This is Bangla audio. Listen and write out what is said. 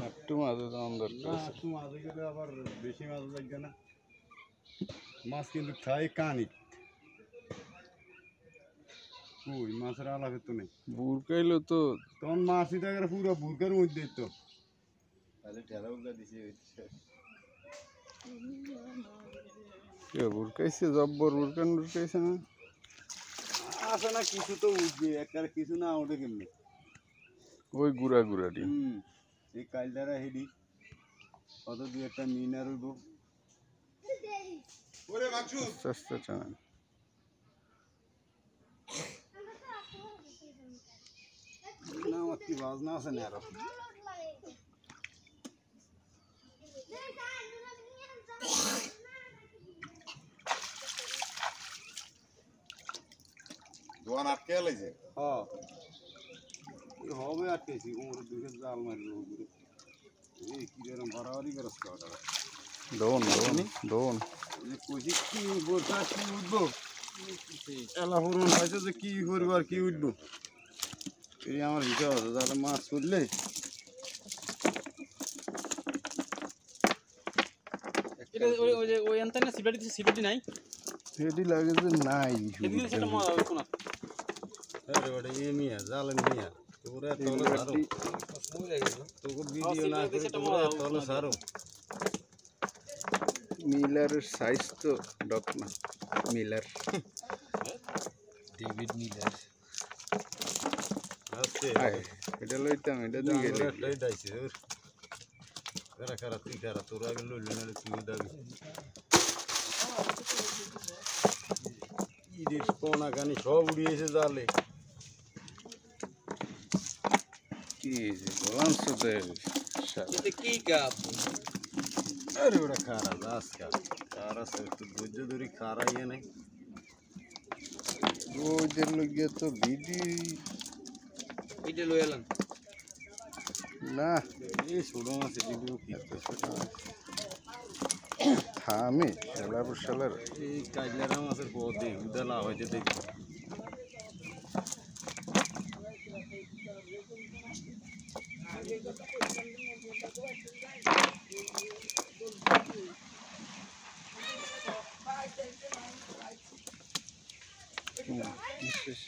একটু মাঝে যাওয়ার দরকার আছে। একটু মাঝে গেলে আবার বেশি মাঝে লাগবে না। মাছ কিন্তু খাই কানি কই মাছের আলাপে তো নেই। বুরকাইলো তো তখন মাছই থাকে পুরো বুরকার মধ্যে তো তাহলে ঠেলা উল্টা দিছে কে বুরকাইছে জব্বর বুরকাইছে না আছে না কিছু তো উঠবে একটা কিছু না ওঠে কেমনি ওই গুড়া গুড়াটি এই কালদারা হেডি কত দু একটা মিনার উঠবো আস্তে আস্তে টানেন না আমার কি বাজনা আছে না আরো দোয়ান আটকে লাইছে হ্যাঁ হবে আটকেছি ওর দুটো জাল মারবে ওগুলো এই কি এরকম বাড়াবাড়ি করছ কাটা দোন দোন দোন কইছি কি বর্ষা কি উঠবো এলা হরুন হয়েছে যে কি করবো আর কি উঠবো এই আমার হিসাব আছে তাহলে মাছ করলে ওই এন্টারনেট সিবিটি দিছে সিবিটি নাই সেটি লাগে যে নাই এদিকে সেটা মজা হবে কোন আরে বড় এই মিয়া জালেন মিয়া তোরা তলে সারো তোকে ভিডিও না করে তোরা তলে সারো মিলারের সাইজ তো ডক না মিলার ডেভিড মিলার আচ্ছা এটা লইতাম এটা দিয়ে গেলে এটাই দাইছে কারা কারা তুই কারা তোরা আগে লইলি না তুই দাবি ঈদের পোনা কানি সব উড়িয়েছে জালে কি বললাম তো এটা কি গাপ আরে ওটা খারা আজকাল খারা একটু ধৈর্য ধরি খারা ইয়ে নাই ওদের লইয়া তো ভিডি এটা লই এলাম না এই ছোট মাছ এদিকে কি থামে শালার শালার এই কাজলারা মাছের পথে উদালা হয়েছে দেখি বিশেষ